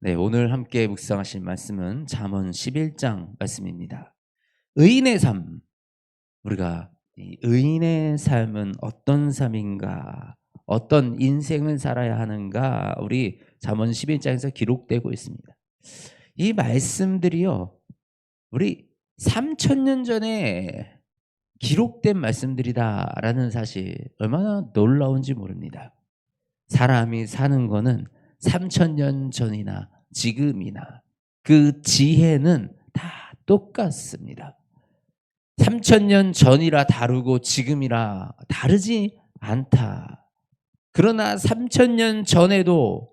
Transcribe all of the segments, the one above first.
네, 오늘 함께 묵상하실 말씀은 잠언 11장 말씀입니다. 의인의 삶, 우리가 이 의인의 삶은 어떤 삶인가, 어떤 인생을 살아야 하는가, 우리 잠언 11장에서 기록되고 있습니다. 이 말씀들이요, 우리 3,000년 전에 기록된 말씀들이다라는 사실 얼마나 놀라운지 모릅니다. 사람이 사는 거는 3,000년 전이나 지금이나 그 지혜는 다 똑같습니다. 3,000년 전이라 다르고 지금이라 다르지 않다. 그러나 3,000년 전에도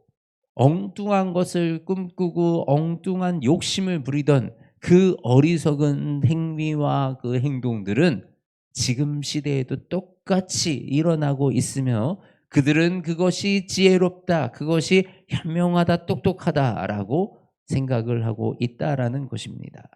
엉뚱한 것을 꿈꾸고 엉뚱한 욕심을 부리던 그 어리석은 행위와 그 행동들은 지금 시대에도 똑같이 일어나고 있으며 그들은 그것이 지혜롭다, 그것이 현명하다, 똑똑하다라고 생각을 하고 있다라는 것입니다.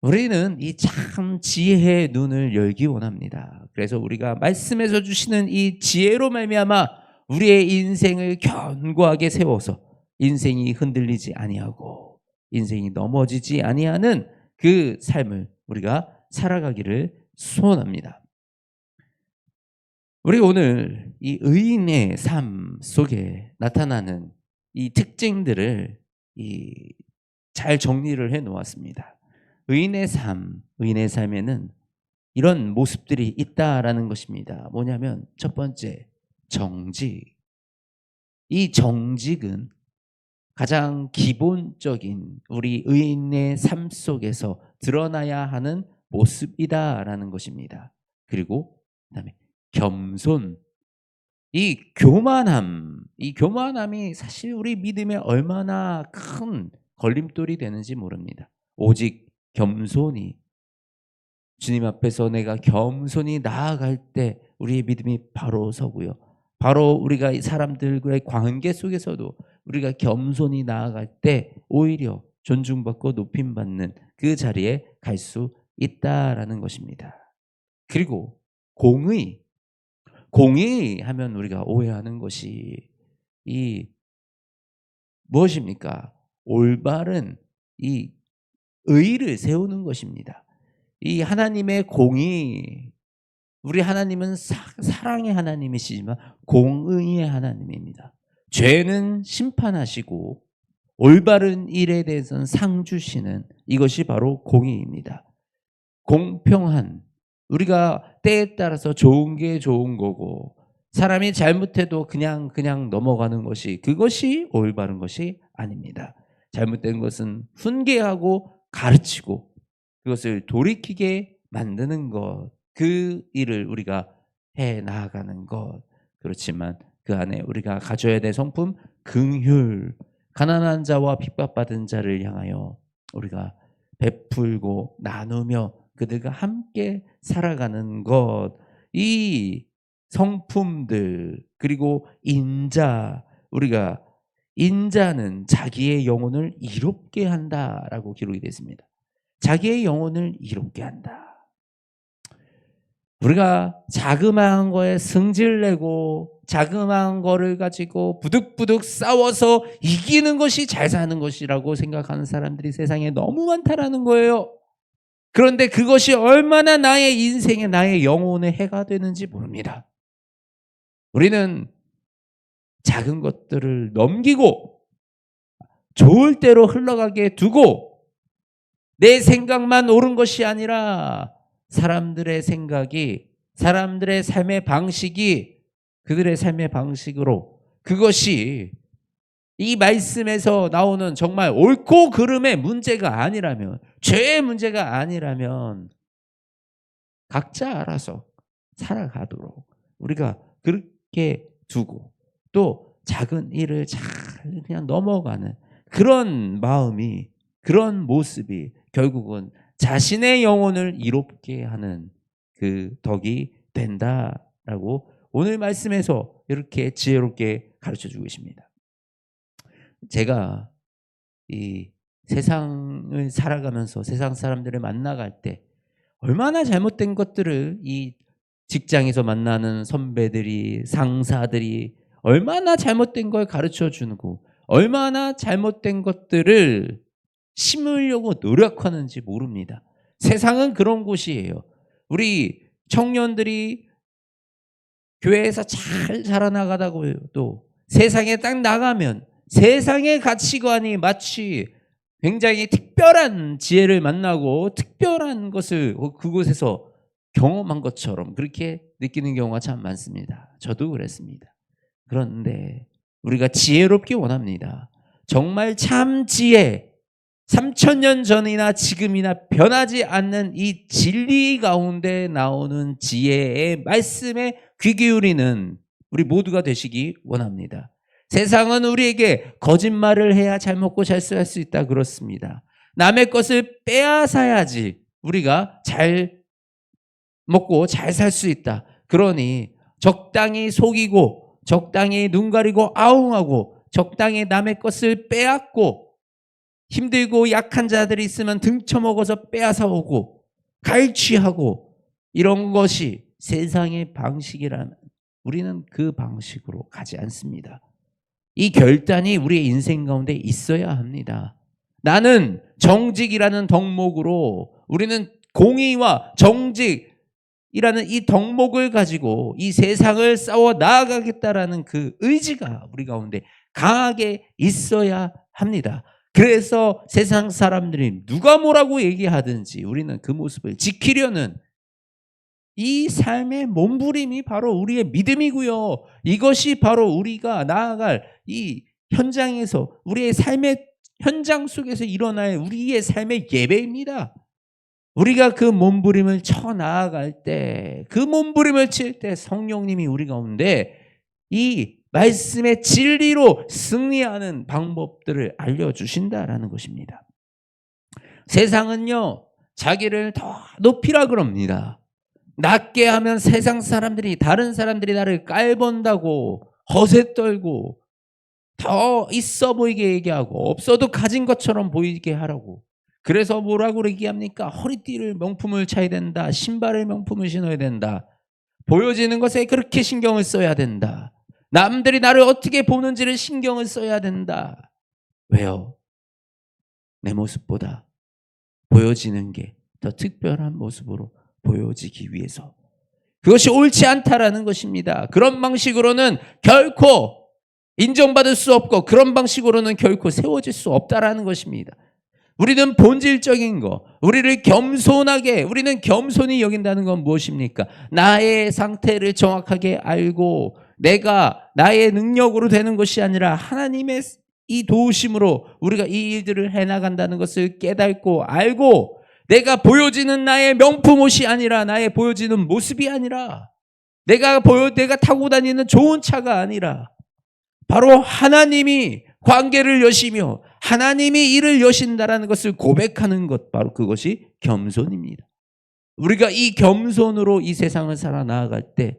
우리는 이 참 지혜의 눈을 열기 원합니다. 그래서 우리가 말씀에서 주시는 이 지혜로 말미암아 우리의 인생을 견고하게 세워서 인생이 흔들리지 아니하고 인생이 넘어지지 아니하는 그 삶을 우리가 살아가기를 소원합니다. 우리 오늘 이 의인의 삶 속에 나타나는 이 특징들을 잘 정리를 해 놓았습니다. 의인의 삶에는 이런 모습들이 있다라는 것입니다. 뭐냐면 첫 번째, 정직. 이 정직은 가장 기본적인 우리 의인의 삶 속에서 드러나야 하는 모습이다라는 것입니다. 그리고 그다음에 겸손. 이 교만함이 사실 우리 믿음에 얼마나 큰 걸림돌이 되는지 모릅니다. 오직 겸손이 주님 앞에서 내가 겸손히 나아갈 때 우리의 믿음이 바로 서고요. 바로 우리가 이 사람들과의 관계 속에서도 우리가 겸손히 나아갈 때 오히려 존중받고 높임받는 그 자리에 갈 수 있다라는 것입니다. 그리고 공의. 공의하면 우리가 오해하는 것이 이 무엇입니까? 올바른 이 의를 세우는 것입니다. 이 하나님의 공의, 우리 하나님은 사랑의 하나님이시지만 공의의 하나님입니다. 죄는 심판하시고 올바른 일에 대해서는 상 주시는 이것이 바로 공의입니다. 공평한, 우리가 때에 따라서 좋은 게 좋은 거고 사람이 잘못해도 그냥 넘어가는 것이 그것이 올바른 것이 아닙니다. 잘못된 것은 훈계하고 가르치고 그것을 돌이키게 만드는 것, 그 일을 우리가 해 나아가는 것. 그렇지만 그 안에 우리가 가져야 될 성품 긍휼, 가난한 자와 핍박받은 자를 향하여 우리가 베풀고 나누며 그들과 함께 살아가는 것, 이 성품들, 그리고 인자, 우리가 인자는 자기의 영혼을 이롭게 한다라고 기록이 됐습니다. 자기의 영혼을 이롭게 한다. 우리가 자그마한 거에 승질내고 자그마한 거를 가지고 부득부득 싸워서 이기는 것이 잘 사는 것이라고 생각하는 사람들이 세상에 너무 많다라는 거예요. 그런데 그것이 얼마나 나의 인생에 나의 영혼에 해가 되는지 모릅니다. 우리는 작은 것들을 넘기고 좋을 대로 흘러가게 두고 내 생각만 옳은 것이 아니라 사람들의 생각이, 사람들의 삶의 방식이 그들의 삶의 방식으로, 그것이 이 말씀에서 나오는 정말 옳고 그름의 문제가 아니라면, 죄의 문제가 아니라면 각자 알아서 살아가도록 우리가 그렇게 두고 또 작은 일을 잘 그냥 넘어가는 그런 마음이, 그런 모습이 결국은 자신의 영혼을 이롭게 하는 그 덕이 된다라고 오늘 말씀에서 이렇게 지혜롭게 가르쳐주고 계십니다. 제가 이 세상을 살아가면서 세상 사람들을 만나갈 때 얼마나 잘못된 것들을 이 직장에서 만나는 선배들이, 상사들이 얼마나 잘못된 걸 가르쳐 주고 얼마나 잘못된 것들을 심으려고 노력하는지 모릅니다. 세상은 그런 곳이에요. 우리 청년들이 교회에서 잘 자라나가다고 또 세상에 딱 나가면 세상의 가치관이 마치 굉장히 특별한 지혜를 만나고 특별한 것을 그곳에서 경험한 것처럼 그렇게 느끼는 경우가 참 많습니다. 저도 그랬습니다. 그런데 우리가 지혜롭기 원합니다. 정말 참 지혜, 3000년 전이나 지금이나 변하지 않는 이 진리 가운데 나오는 지혜의 말씀에 귀 기울이는 우리 모두가 되시기 원합니다. 세상은 우리에게 거짓말을 해야 잘 먹고 잘 살 수 있다 그렇습니다. 남의 것을 빼앗아야지 우리가 잘 먹고 잘 살 수 있다. 그러니 적당히 속이고 적당히 눈 가리고 아웅하고 적당히 남의 것을 빼앗고 힘들고 약한 자들이 있으면 등쳐먹어서 빼앗아 오고 갈취하고 이런 것이 세상의 방식이라면 우리는 그 방식으로 가지 않습니다. 이 결단이 우리의 인생 가운데 있어야 합니다. 나는 정직이라는 덕목으로 우리는 공의와 정직이라는 이 덕목을 가지고 이 세상을 싸워 나아가겠다라는 그 의지가 우리 가운데 강하게 있어야 합니다. 그래서 세상 사람들이 누가 뭐라고 얘기하든지 우리는 그 모습을 지키려는 이 삶의 몸부림이 바로 우리의 믿음이고요. 이것이 바로 우리가 나아갈 이 현장에서 우리의 삶의 현장 속에서 일어날 우리의 삶의 예배입니다. 우리가 그 몸부림을 쳐 나아갈 때, 그 몸부림을 칠 때 성령님이 우리 가운데 이 말씀의 진리로 승리하는 방법들을 알려주신다라는 것입니다. 세상은요, 자기를 더 높이라 그럽니다. 낮게 하면 세상 사람들이, 다른 사람들이 나를 깔본다고 허세 떨고 더 있어 보이게 얘기하고 없어도 가진 것처럼 보이게 하라고. 그래서 뭐라고 얘기합니까? 허리띠를 명품을 차야 된다. 신발을 명품을 신어야 된다. 보여지는 것에 그렇게 신경을 써야 된다. 남들이 나를 어떻게 보는지를 신경을 써야 된다. 왜요? 내 모습보다 보여지는 게 더 특별한 모습으로 보여지기 위해서. 그것이 옳지 않다라는 것입니다. 그런 방식으로는 결코 인정받을 수 없고 그런 방식으로는 결코 세워질 수 없다라는 것입니다. 우리는 본질적인 거, 우리는 겸손히 여긴다는 건 무엇입니까? 나의 상태를 정확하게 알고 내가 나의 능력으로 되는 것이 아니라 하나님의 이 도우심으로 우리가 이 일들을 해나간다는 것을 깨닫고 알고 내가 보여지는 나의 명품 옷이 아니라 나의 보여지는 모습이 아니라 내가 타고 다니는 좋은 차가 아니라 바로 하나님이 관계를 여시며 하나님이 일을 여신다라는 것을 고백하는 것, 바로 그것이 겸손입니다. 우리가 이 겸손으로 이 세상을 살아나갈 때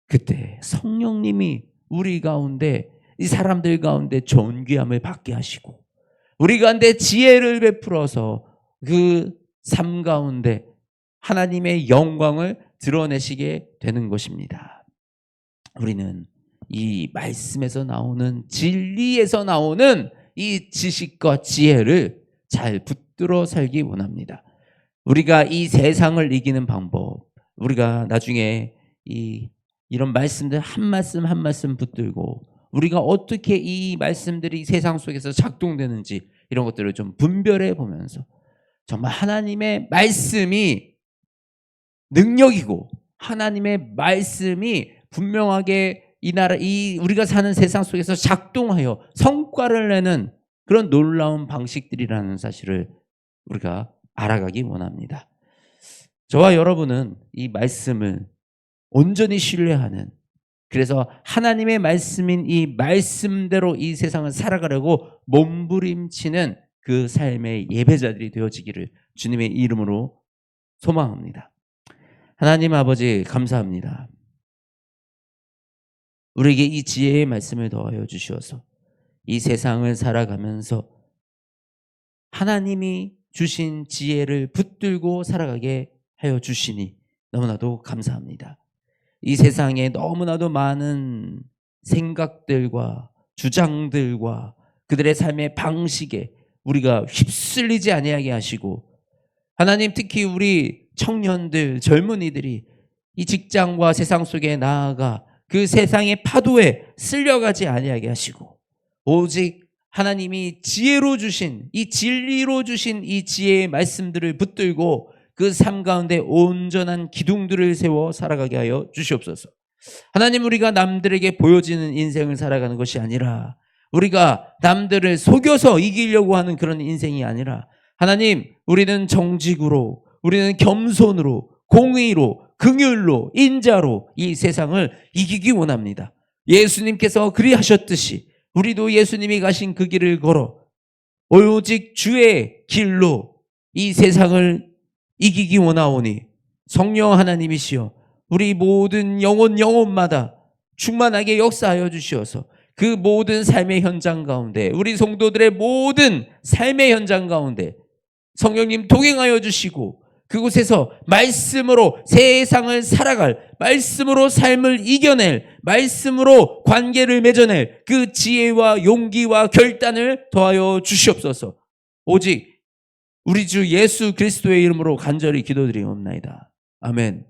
그때 성령님이 우리 가운데 이 사람들 가운데 존귀함을 받게 하시고 우리 가운데 지혜를 베풀어서 그 삶 가운데 하나님의 영광을 드러내시게 되는 것입니다. 우리는 이 말씀에서 나오는 진리에서 나오는 이 지식과 지혜를 잘 붙들어 살기 원합니다. 우리가 이 세상을 이기는 방법, 우리가 나중에 이런 말씀들 한 말씀 한 말씀 붙들고 우리가 어떻게 이 말씀들이 세상 속에서 작동되는지 이런 것들을 좀 분별해 보면서 정말 하나님의 말씀이 능력이고 하나님의 말씀이 분명하게 우리가 사는 세상 속에서 작동하여 성과를 내는 그런 놀라운 방식들이라는 사실을 우리가 알아가기 원합니다. 저와 여러분은 이 말씀을 온전히 신뢰하는, 그래서 하나님의 말씀인 이 말씀대로 이 세상을 살아가려고 몸부림치는 그 삶의 예배자들이 되어지기를 주님의 이름으로 소망합니다. 하나님 아버지 감사합니다. 우리에게 이 지혜의 말씀을 더하여 주시어서 이 세상을 살아가면서 하나님이 주신 지혜를 붙들고 살아가게 하여 주시니 너무나도 감사합니다. 이 세상에 너무나도 많은 생각들과 주장들과 그들의 삶의 방식에 우리가 휩쓸리지 아니하게 하시고, 하나님 특히 우리 청년들, 젊은이들이 이 직장과 세상 속에 나아가 그 세상의 파도에 쓸려가지 아니하게 하시고, 오직 하나님이 지혜로 주신 이 진리로 주신 이 지혜의 말씀들을 붙들고 그 삶 가운데 온전한 기둥들을 세워 살아가게 하여 주시옵소서. 하나님, 우리가 남들에게 보여지는 인생을 살아가는 것이 아니라, 우리가 남들을 속여서 이기려고 하는 그런 인생이 아니라, 하나님, 우리는 정직으로, 우리는 겸손으로, 공의로, 긍휼로, 인자로 이 세상을 이기기 원합니다. 예수님께서 그리하셨듯이 우리도 예수님이 가신 그 길을 걸어 오직 주의 길로 이 세상을 이기기 원하오니, 성령 하나님이시여 우리 모든 영혼마다 충만하게 역사하여 주시어서 그 모든 삶의 현장 가운데, 우리 성도들의 모든 삶의 현장 가운데 성령님 동행하여 주시고, 그곳에서 말씀으로 세상을 살아갈, 말씀으로 삶을 이겨낼, 말씀으로 관계를 맺어낼 그 지혜와 용기와 결단을 더하여 주시옵소서. 오직 우리 주 예수 그리스도의 이름으로 간절히 기도드리옵나이다. 아멘.